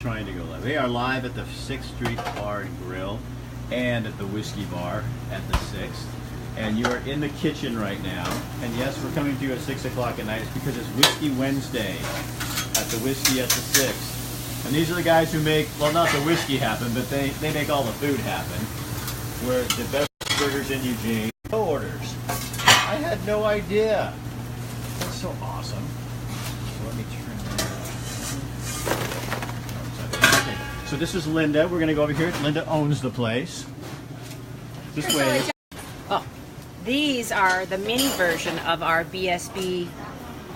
Trying to go live. We are live at the 6th Street Bar and Grill and at the Whiskey Bar at the 6th. And you are in the kitchen right now. And yes, we're coming to you at 6 o'clock at night. It's because it's Whiskey Wednesday at the Whiskey at the 6th. And these are the guys who make, well, not the whiskey happen, but they make all the food happen. We're the best burgers in Eugene. No orders. I had no idea. That's so awesome. So let me turn that. Okay. So this is Linda. We're going to go over here. Linda owns the place. This way. Oh, these are the mini version of our Bsb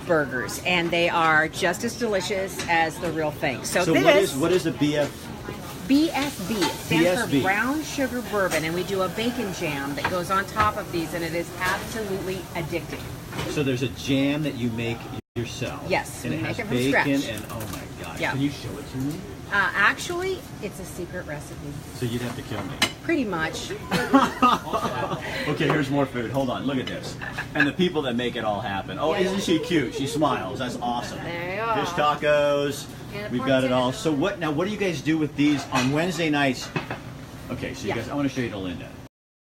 Burgers, and they are just as delicious as the real thing. So this, what is a BF? Bsb. It stands BSB. for brown sugar bourbon, and we do a bacon jam that goes on top of these, and it is absolutely addicting. So there's a jam that you make yourself. Yes, and we it make has it from bacon scratch. and oh my gosh. Yeah. Can you show it to me? Actually, it's a secret recipe. So you'd have to kill me. Pretty much. Okay, here's more food. Hold on, look at this. And the people that make it all happen. Oh, isn't she cute? She smiles. That's awesome. There you are. Fish tacos. And a We've got it all. pork So what do you guys do with these on Wednesday nights? Okay, so you Yeah. guys, I want to show you to Linda.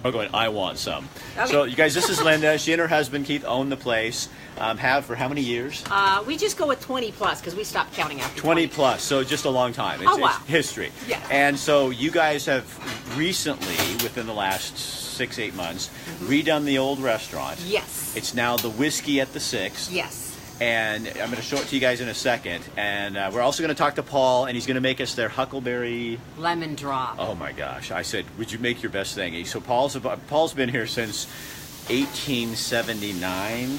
Oh, going, I want some. Okay. So you guys, this is Linda. She and her husband Keith own the place. Have for how many years? We just go with 20 plus because we stopped counting after 20 plus, so just a long time. It's, Oh, wow. It's history. Yeah. And so you guys have recently, within the last 6-8 months, redone the old restaurant. Yes. It's now the Whiskey at the 6th. Yes. And I'm going to show it to you guys in a second. And we're also going to talk to Paul, and he's going to make us their Huckleberry Lemon drop. Oh my gosh! I said, would you make your best thing? So Paul's been here since 1879.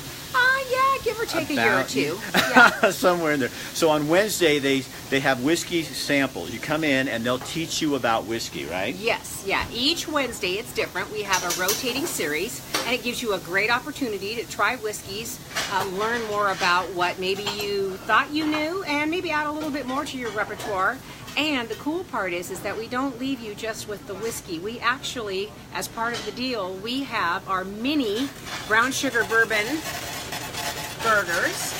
Yeah, give or take a year or two. Yeah. Somewhere in there. So on Wednesday they have whiskey samples. You come in and they'll teach you about whiskey, right? Yes, yeah. Each Wednesday it's different. We have a rotating series, and it gives you a great opportunity to try whiskeys, learn more about what maybe you thought you knew, and maybe add a little bit more to your repertoire. And the cool part is that we don't leave you just with the whiskey. We actually, as part of the deal, we have our mini brown sugar bourbon burgers.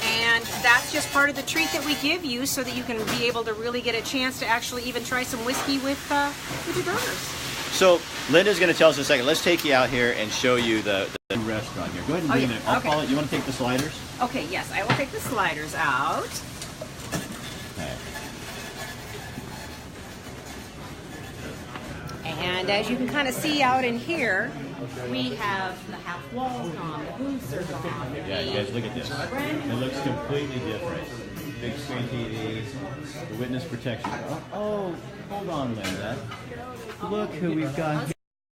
And that's just part of the treat that we give you so that you can be able to really get a chance to actually even try some whiskey with your burgers. So Linda's going to tell us in a second. Let's take you out here and show you the restaurant here. Go ahead and bring it. I'll follow it. You want to take the sliders? Okay, yes, I will take the sliders out. Okay. And as you can kind of see out in here, we have the half walls on, the booths are gone. Yeah, you guys look at this. It looks completely different. Big screen TVs, the witness protection. Oh, hold on, Linda. Look who we've got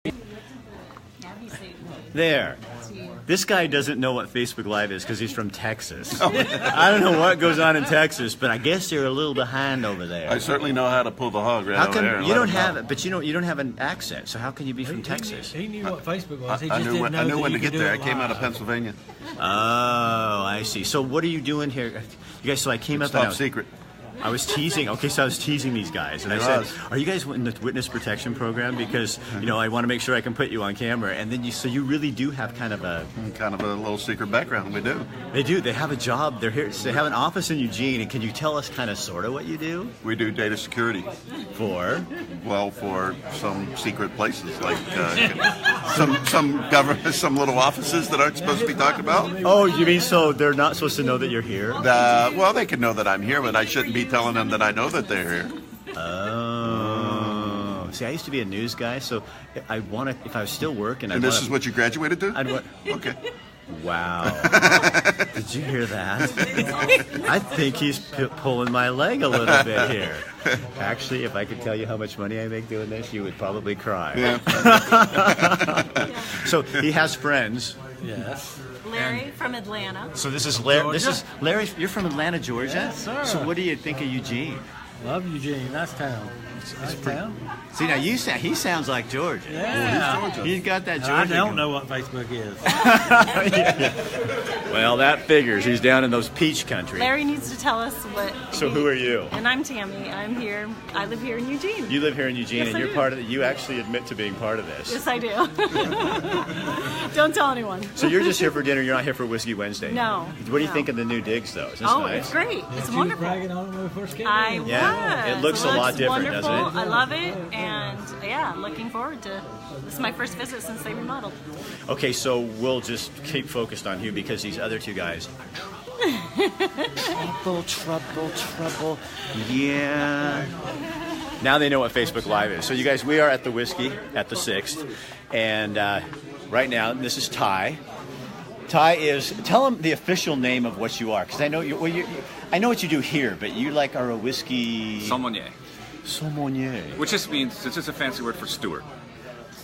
here. There. This guy doesn't know what Facebook Live is because he's from Texas. I don't know what goes on in Texas, but I guess they're a little behind over there. I certainly know how to pull the hog right How over come there. you don't have it? But you don't have an accent. So how can you be from Texas? He knew what Facebook was. He I just knew didn't know I knew that when you to get could do there. I it came out of live. Pennsylvania. Oh, I see. So what are you doing here? You guys, so I came It's up and top secret. I was teasing. Okay, so I was teasing these guys, and I It said, was. "Are you guys in the witness protection program? Because I want to make sure I can put you on camera." And then so you really do have kind of a. Kind of a little secret background. We do. They do. They have a job. They're here. They have an office in Eugene. And can you tell us kind of sort of what you do? We do data security. For For some secret places like some government, some little offices that aren't supposed to be talked about. oh, you mean so they're not supposed to know that you're here? Well, they can know that I'm here, but I shouldn't be telling them that I know that they're here. Oh. See, I used to be a news guy, so if I was still working, And this is what you graduated to? I'd want. Okay. Wow. Did you hear that? I think he's pulling my leg a little bit here. Actually, if I could tell you how much money I make doing this, you would probably cry. Yeah. So he has friends. Yes. Larry from Atlanta. So this is Larry. This Georgia? is Larry. You're from Atlanta, Georgia. Yes, sir. So what do you think of Eugene? Love Eugene. Nice town. Nice town. See, now he sounds like Georgia. Yeah. He's got that Georgia. I don't know what Facebook is. Well, that figures. He's down in those peach country. Larry needs to tell us what. So who are you? And I'm Tammy. I'm here. I live here in Eugene. You live here in Eugene, Yes, and I you're do. part of it. You actually admit to being part of this. Yes, I do. Don't tell anyone. So you're just here for dinner. You're not here for Whiskey Wednesday. No, What do you no. think of the new digs, though? Is this Oh, nice? it's great. It's She was wonderful. bragging on it when we first came I in. was. Yeah. Yeah, It looks a lot different, wonderful. doesn't it? I love it, and yeah, looking forward to. This is my first visit since they remodeled. Okay, so we'll just keep focused on you because these other two guys are trouble. Yeah. Now they know what Facebook Live is. So you guys, we are at the Whiskey at the 6th, and right now this is Ty. Ty is, tell them the official name of what you are, because I know I know what you do here, but you are a whiskey Sommelier. sommelier. Which just means, it's just a fancy word for steward.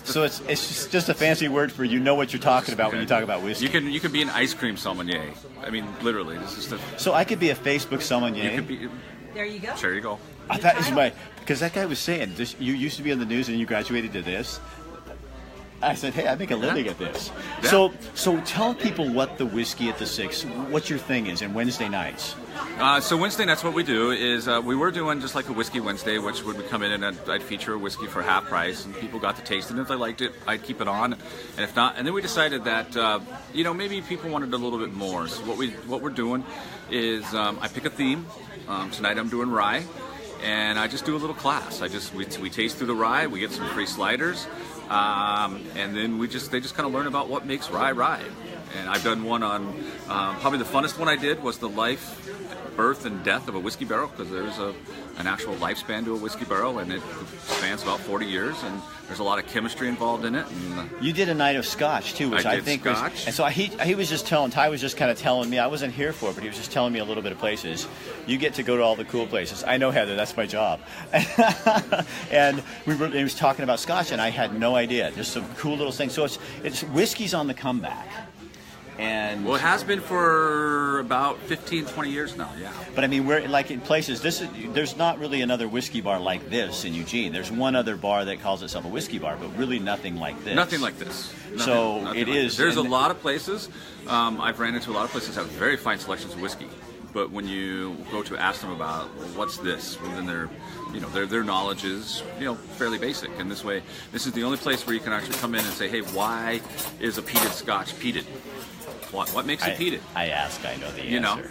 So it's just a fancy word for you know what you're talking about when you talk about whiskey. You can be an ice cream sommelier. I mean, literally, this is the. So I could be a Facebook sommelier. You could be. There you go. There you go. That is because that guy was saying this, you used to be on the news and you graduated to this. I said, hey, I make a living at this. Yeah. So tell people what the Whiskey at the 6, what your thing is, and Wednesday nights. So Wednesday nights, what we do is we were doing just like a Whiskey Wednesday, which would come in and I'd feature a whiskey for half price, and people got to taste it. And if they liked it, I'd keep it on, and if not, and then we decided that maybe people wanted a little bit more. So what we're doing is I pick a theme. Tonight I'm doing rye, and I just do a little class. We taste through the rye, we get some free sliders. And then they just kind of learn about what makes rye. And I've done one on, probably the funnest one I did was the life, birth, and death of a whiskey barrel, because there's an actual lifespan to a whiskey barrel, and it spans about 40 years, and there's a lot of chemistry involved in it. And you did a night of Scotch too, which I think Scotch. was, and so he was just Ty was just kind of telling me, I wasn't here for it, but he was just telling me a little bit of places. You get to go to all the cool places. I know, Heather, that's my job. And he was talking about Scotch, and I had no idea. Just some cool little things. So it's whiskey's on the comeback. And well, it has been for about 15, 20 years now, yeah. But I mean, we're like in places. There's not really another whiskey bar like this in Eugene. There's one other bar that calls itself a whiskey bar, but really nothing like this. Nothing like this. Nothing like is. This. There's a lot of places. I've ran into a lot of places that have very fine selections of whiskey. But when you go to ask them about what's this, well, then their knowledge is fairly basic. And this way, this is the only place where you can actually come in and say, hey, why is a peated Scotch peated? What makes it peated? I know the answer.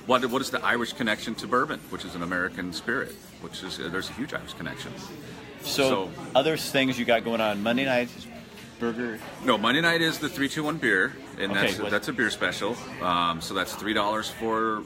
What is the Irish connection to bourbon, which is an American spirit, which is there's a huge Irish connection. So other things you got going on Monday night. Burger? No, Monday night is the 3-2-1 beer, and that's a beer special. So that's $3 for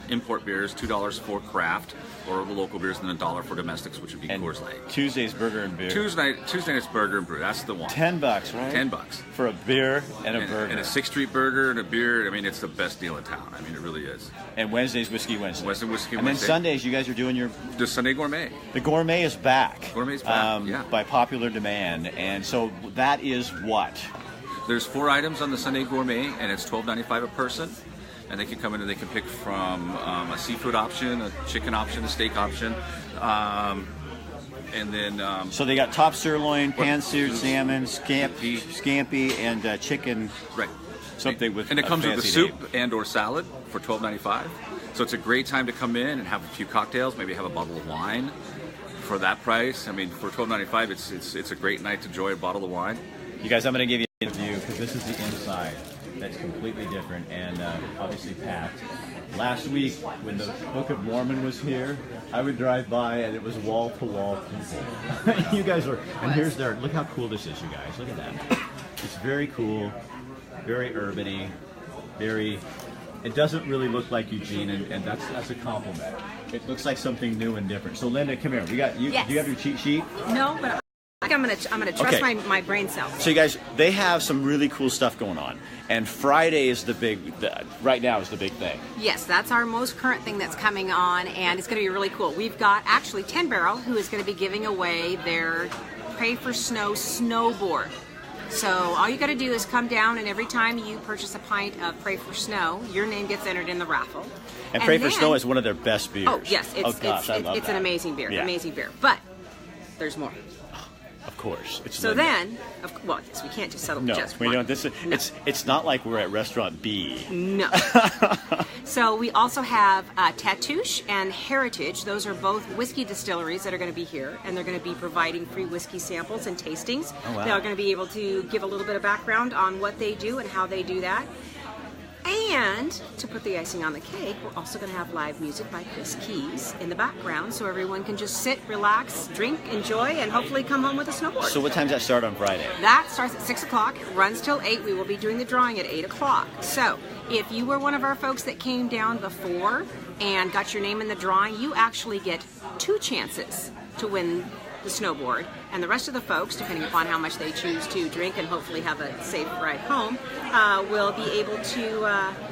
import beers, $2 for craft or the local beers, and then $1 for domestics, which would be Coors Light. Tuesday's burger and beer. Tuesday night's burger and brew. That's the one. $10, right? $10 for a beer and a burger and a 6th Street burger and a beer. I mean, it's the best deal in town. I mean, it really is. And Wednesday's Whiskey Wednesday. Whiskey Wednesday. And then Sundays, you guys are doing the Sunday Gourmet. The Gourmet is back. Gourmet's back. Yeah. By popular demand, and so that is what. There's 4 items on the Sunday Gourmet, and it's $12.95 a person. And they can come in and they can pick from a seafood option, a chicken option, a steak option, and then. So they got top sirloin, pan-seared salmon, scampi, and chicken. Right. Something with. And it comes with a soup name. and/or salad for $12.95. So it's a great time to come in and have a few cocktails, maybe have a bottle of wine for that price. I mean, for $12.95, it's a great night to enjoy a bottle of wine. You guys, I'm going to give you an interview because this is the inside. That's completely different and obviously packed. Last week, when the Book of Mormon was here, I would drive by and it was wall-to-wall people. You guys are, and here's their, look how cool this is, you guys. Look at that. It's very cool, very urban-y, it doesn't really look like Eugene, and that's a compliment. It looks like something new and different. So Linda, come here. We got you. Yes. Do you have your cheat sheet? No, but I think I'm gonna trust my brain cells. So you guys, they have some really cool stuff going on, and Friday is right now is the big thing. Yes, that's our most current thing that's coming on, and it's going to be really cool. We've got actually 10 Barrel, who is going to be giving away their Pray for Snow snowboard. So all you got to do is come down, and every time you purchase a pint of Pray for Snow, your name gets entered in the raffle. And Pray for Snow is one of their best beers. Oh yes, it's an amazing beer, amazing beer. But there's more. Of course. So then, yes, we can't just settle for just one. No, we don't. It's not like we're at restaurant B. No. So we also have Tatouche and Heritage. Those are both whiskey distilleries that are going to be here, and they're going to be providing free whiskey samples and tastings. Oh, wow. They're going to be able to give a little bit of background on what they do and how they do that. And to put the icing on the cake, we're also going to have live music by Chris Keys in the background, so everyone can just sit, relax, drink, enjoy, and hopefully come home with a snowboard. So what time does that start on Friday? That starts at 6 o'clock, it runs till 8. We will be doing the drawing at 8 o'clock. So if you were one of our folks that came down before and got your name in the drawing, you actually get 2 chances to win the snowboard, and the rest of the folks, depending upon how much they choose to drink and hopefully have a safe ride home, will be able to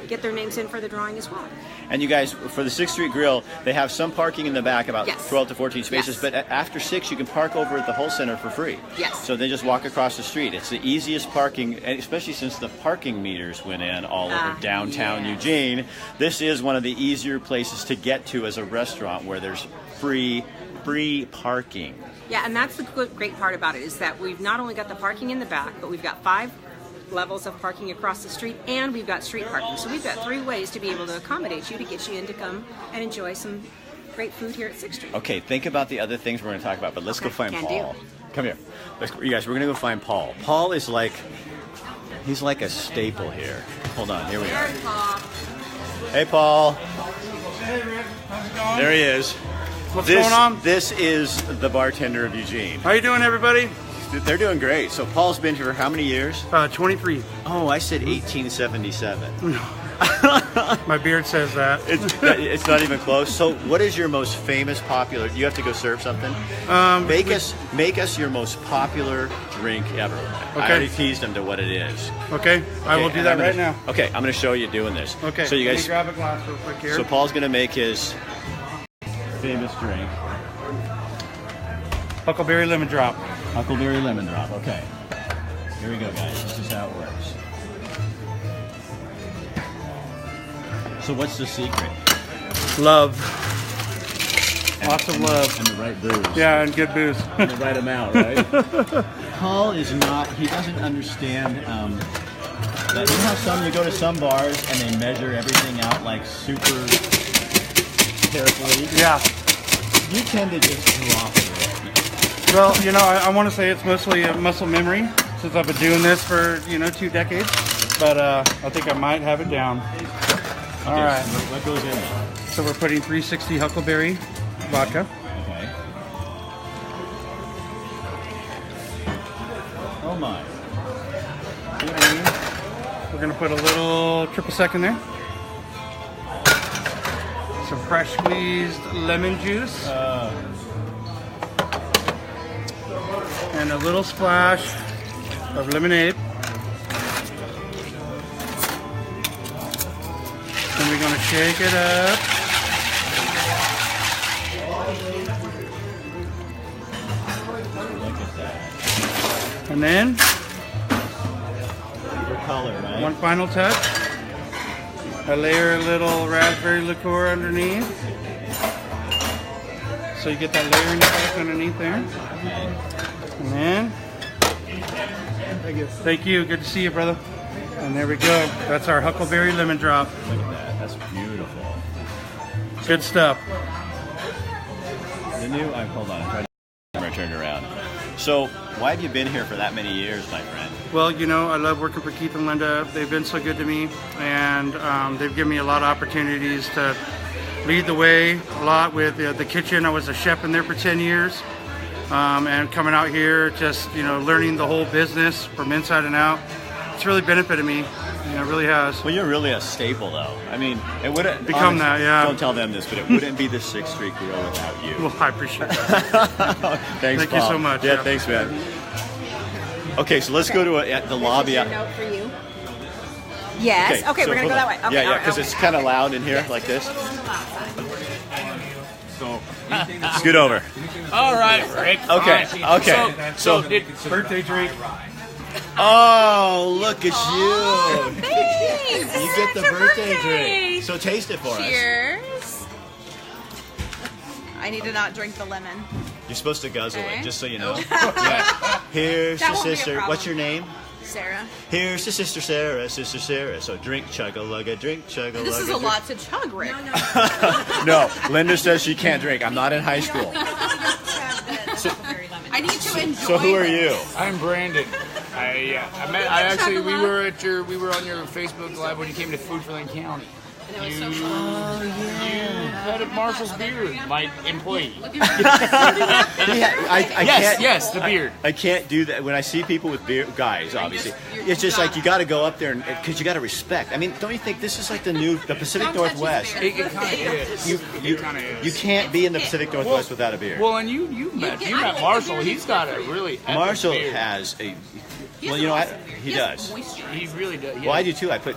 get their names in for the drawing as well. And you guys, for the 6th Street Grill, they have some parking in the back, about Yes. 12 to 14 spaces, Yes. but after 6 you can park over at the whole center for free. Yes. So they just walk across the street. It's the easiest parking, and especially since the parking meters went in all over downtown yes. Eugene. This is one of the easier places to get to as a restaurant where there's free parking. Yeah, and that's the great part about it, is that we've not only got the parking in the back, but we've got 5 levels of parking across the street, and we've got street parking. So we've got 3 ways to be able to accommodate you, to get you in to come and enjoy some great food here at 6th Street. Okay, think about the other things we're going to talk about, but let's go find can Paul. do. Come here. You guys, we're going to go find Paul. Paul is like, he's like a staple here. Hold on, here we are. Hey, Paul. Hey, Rick. How's it going? There he is. What's going on? This is the Bartender of Eugene. How you doing, everybody? They're doing great. So Paul's been here for how many years? 23. Oh, I said 1877. My beard says that. It's not even close. So what is your most famous popular, you have to go serve something? Make us your most popular drink ever. Okay. I already teased him to what it is. Okay, I will do that right now. Okay, I'm going to show you doing this. Okay, So you let guys, me grab a glass real quick here. so Paul's going to make his famous drink. Huckleberry lemon drop. Huckleberry lemon drop. Okay. Here we go, guys. This is how it works. So what's the secret? Love. Lots of love. And the right booze. Yeah, and good booze. And the right amount, right? Paul is not, he doesn't understand that, you know how you go to some bars and they measure everything out like super carefully? Yeah. You tend to just drop it. Well, you know, I want to say it's mostly a muscle memory since I've been doing this for, 2 decades. But I think I might have it down. All right. So what goes in it? So we're putting 360 Huckleberry vodka. Okay. Oh my. We're going to put a little triple sec in there. Some fresh squeezed lemon juice. And a little splash of lemonade. And we're going to shake it up. Look at that. And then Your color, right? one final touch. I layer a little raspberry liqueur underneath. So you get that layering effect underneath there. And then, thank you. Good to see you, brother. And there we go. That's our Huckleberry lemon drop. Look at that. That's beautiful. Good stuff. The new, hold on, I'm trying to turn it around. So, why have you been here for that many years, my friend? Well, I love working for Keith and Linda. They've been so good to me, and they've given me a lot of opportunities to lead the way a lot with the kitchen. I was a chef in there for 10 years. And coming out here, just learning the whole business from inside and out, it's really benefited me. It really has. Well, you're really a staple, though. I mean, it wouldn't Become that, yeah. Don't tell them this, but it wouldn't be the 6th Street Grill without you. Well, I appreciate that. Thanks, Thank you Paul. so much. Yeah, Yeah. thanks, man. Okay, so let's go to the lobby. This is your note for you. Yes. Okay, so we're gonna hold go that on. way. Okay, Yeah, because it's kind of loud in here, like this. So, Scoot over. All right, Rick. Okay, okay. So did Birthday drink. Oh, look at you. Thanks. You get the It's your birthday drink. So taste it for us. Cheers. I need to not drink the lemon. You're supposed to guzzle Okay. it, just so you know. Yeah. Here's That to won't be a sister. problem. What's your name? Sarah. Here's to Sister Sarah, Sister Sarah. So drink, chug-a-lug-a, drink, chug-a-lug-a. This is a drink. lot to chug, Rick. No, Linda says she can't drink. I'm not in high school. I need to enjoy. So who are you? I'm Brandon. We were on your Facebook Live when you came to Food for Lane County. You petted Marshall's beard, my employee. Yes, the beard. I can't do that when I see people with beard, guys. Obviously, it's just like you got to go up there because you got to respect. I mean, don't you think this is like the Pacific Northwest? It kind of is. You can't be in the Pacific Northwest without a beard. Well, and you met Marshall. He's got a really epic Marshall beard. has a. Well, you know, he does. He really does. Yeah. Well, I do too. I put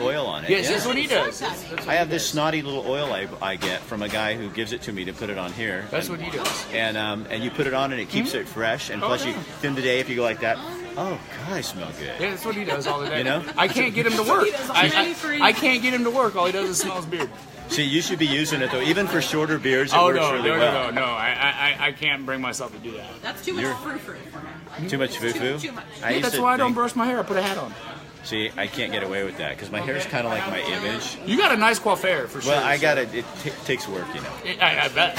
oil on it. Yes, that's what he does. I have this snotty little oil I get from a guy who gives it to me to put it on here. That's what he does. And you put it on and it keeps it fresh. And plus, you thin the day if you go like that. Oh God, I smell good. Yeah, that's what he does all the day. You know, I can't get him to work. I can't get him to work. All he does is smell his beard. See, you should be using it though, even for shorter beards. It works really well. No. I can't bring myself to do that. That's too much frou-frou for me. Too much foo-foo? Too much. That's why I don't brush my hair. I put a hat on. See, I can't get away with that because my hair is kind of like my image. You got a nice coiffure for sure. Well, I got it. It takes work, you know. I bet.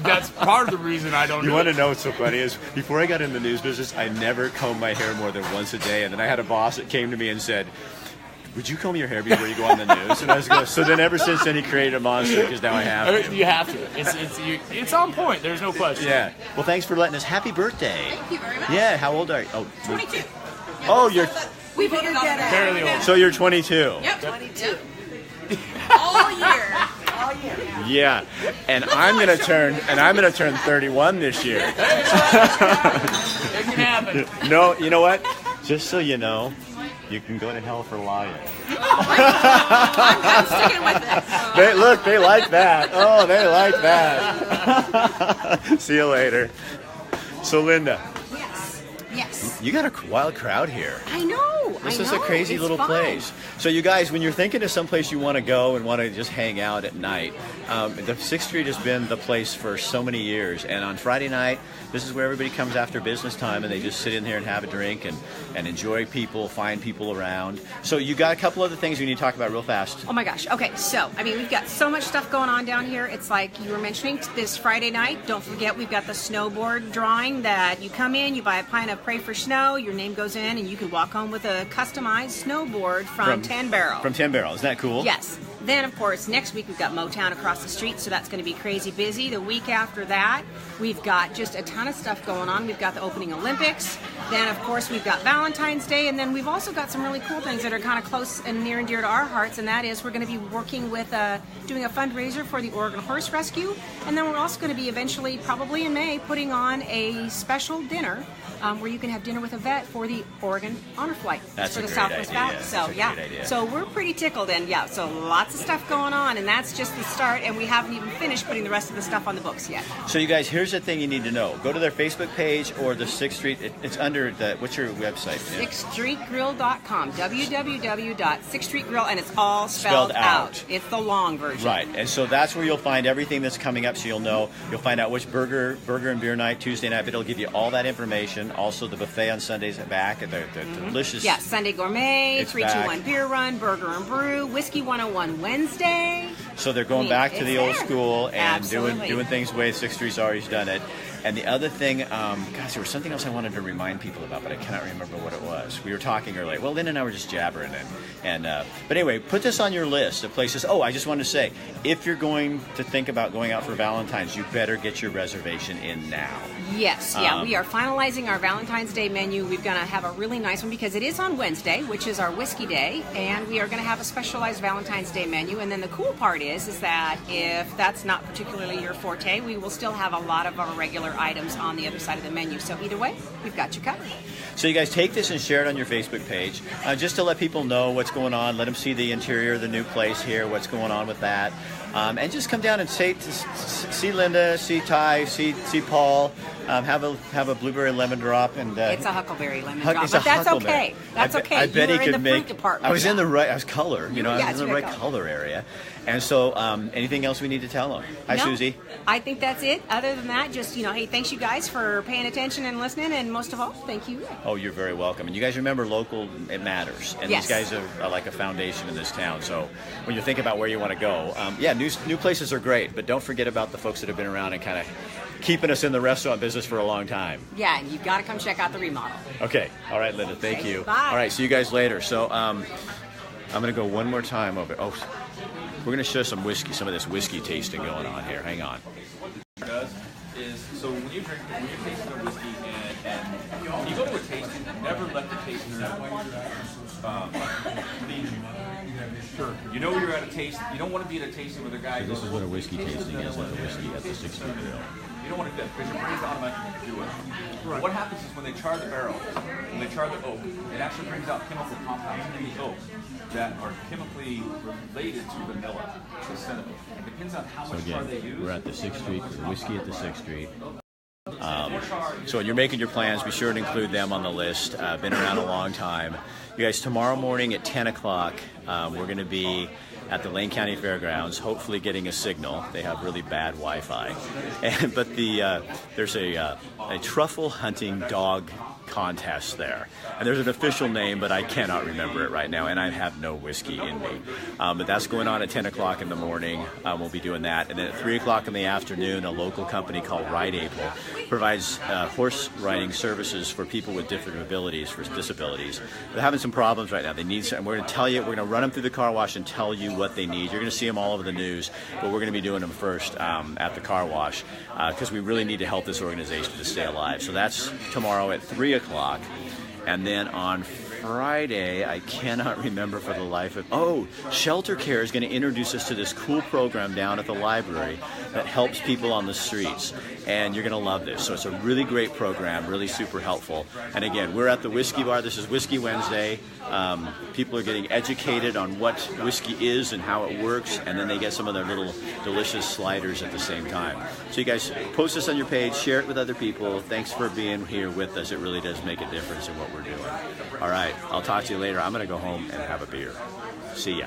That's part of the reason I don't. You want to know what's so funny is before I got in the news business, I never combed my hair more than once a day, and then I had a boss that came to me and said, "Would you comb your hair before you go on the news?" And I was going. So then, ever since then, he created a monster because now I have to. You have to. It's on point. There's no question. Yeah. Well, thanks for letting us. Happy birthday. Thank you very much. Yeah. How old are you? Oh, 22. Oh, you're We voted on that. Fairly old. so you're 22. Yep, 22. All year. Yeah. And I'm gonna turn 31 this year. It can happen. No, you know what? Just so you know, you can go to hell for lying. I'm sticking with it. They like that. Oh, they like that. See you later. So, Linda. Yes. You got a wild crowd here. I know. This is a crazy It's little fun. place. So you guys, when you're thinking of someplace you want to go and want to just hang out at night, the 6th Street has been the place for so many years. And on Friday night, this is where everybody comes after business time and they just sit in here and have a drink and enjoy people, find people around. So you got a couple other things we need to talk about real fast. Oh my gosh. Okay, so, I mean, we've got so much stuff going on down here. It's like you were mentioning this Friday night. Don't forget, we've got the snowboard drawing that you come in, you buy a pint of Pray for Snow, your name goes in, and you can walk home with a customized snowboard from 10 Barrel. From 10 Barrel. Isn't that cool? Yes. Then, of course, next week we've got Motown across the street, so that's going to be crazy busy. The week after that, we've got just a ton of stuff going on. We've got the opening Olympics. Then, of course, we've got Valentine's Day. And then we've also got some really cool things that are kind of close and near and dear to our hearts. And that is we're going to be working with doing a fundraiser for the Oregon Horse Rescue. And then we're also going to be eventually, probably in May, putting on a special dinner where you can have dinner with a vet for the Oregon Honor Flight. That's for a the great Southwest idea. Valley. So, That's a yeah. great idea. So we're pretty tickled. And, yeah, so lots of stuff going on. And that's just the start. And we haven't even finished putting the rest of the stuff on the books yet. So you guys, here's the thing you need to know. Go to their Facebook page or the 6th Street. It's under the, what's your website? 6thstreetgrill.com. www.6thstreetgrill, and it's all spelled out. It's the long version. Right, and so that's where you'll find everything that's coming up, so you'll know. You'll find out which burger and beer night, Tuesday night, but it'll give you all that information. Also, the buffet on Sundays at back, and the delicious... Yeah, Sunday Gourmet, It's 321 back. Beer Run, Burger and Brew, Whiskey 101 Wednesday. So they're going back to the old school and Absolutely. doing things the way 6th Street's always done it. And the other thing, gosh, there was something else I wanted to remind people about, but I cannot remember what it was. We were talking earlier. Well, Lynn and I were just jabbering, but anyway, put this on your list of places. Oh, I just wanted to say, if you're going to think about going out for Valentine's, you better get your reservation in now. Yes, yeah, we are finalizing our Valentine's Day menu. We're going to have a really nice one because it is on Wednesday, which is our whiskey day, and we are going to have a specialized Valentine's Day menu. And then the cool part is that if that's not particularly your forte, we will still have a lot of our regular items on the other side of the menu. So either way, we've got you covered. So you guys take this and share it on your Facebook page, just to let people know what's going on. Let them see the interior of the new place here, what's going on with that. And just come down and see Linda, see Ty, see Paul, have a blueberry lemon drop, and It's a huckleberry lemon drop, it's but a that's huckleberry. okay. That's okay. I bet you he were could in the make. fruit department. I was in the right. I was color. I Yeah, was in the it's right right color area. And so, anything else we need to tell them? Hi, No, Susie. I think that's it. Other than that, just, hey, thanks you guys for paying attention and listening, and most of all, thank you. Oh, you're very welcome. And you guys remember, local, it matters. And Yes. these guys are like a foundation in this town. So when you think about where you want to go, new places are great, but don't forget about the folks that have been around and kind of keeping us in the restaurant business for a long time. Yeah, and you've got to come check out the remodel. Okay. All right, Linda. Thank you. Bye. All right. See you guys later. So I'm going to go one more time over. Oh, we're going to show some whiskey, some of this whiskey tasting going on here. Hang on. Is so when you're tasting a whiskey and you go to a tasting, never let the taster lead you. Sure. You know you're at a tasting. You don't want to be at a tasting where the guy. So this is what a whiskey tasting is at the whiskey at the 6th Street Grill. You don't want to do that because your brain's automatically do it. Right. What happens is when they char the barrel, when they char the oak, it actually brings out chemical compounds in the oak that are chemically related to vanilla, to cinnamon. It depends on how much char they use. We're at the 6th Street, whiskey at the 6th Street. So when you're making your plans, be sure to include them on the list. Been around a long time. You guys, tomorrow morning at 10 o'clock, we're going to be at the Lane County Fairgrounds, hopefully getting a signal. They have really bad Wi-Fi. But there's a truffle hunting dog contest there. And there's an official name, but I cannot remember it right now, and I have no whiskey in me. But that's going on at 10 o'clock in the morning. We'll be doing that. And then at 3 o'clock in the afternoon, a local company called Ride Able provides horse riding services for people with different disabilities. They're having some problems right now. They need some. We're going to tell you, we're going to run them through the car wash and tell you what they need. You're going to see them all over the news, but we're going to be doing them first at the car wash because we really need to help this organization to stay alive. So that's tomorrow at 3 o'clock. And then on Friday, I cannot remember for the life of... Oh, Shelter Care is going to introduce us to this cool program down at the library that helps people on the streets. And you're going to love this. So it's a really great program, really super helpful. And again, we're at the Whiskey Bar. This is Whiskey Wednesday. People are getting educated on what whiskey is and how it works. And then they get some of their little delicious sliders at the same time. So you guys, post this on your page, share it with other people. Thanks for being here with us. It really does make a difference in what we're doing. All right, I'll talk to you later. I'm going to go home and have a beer. See ya.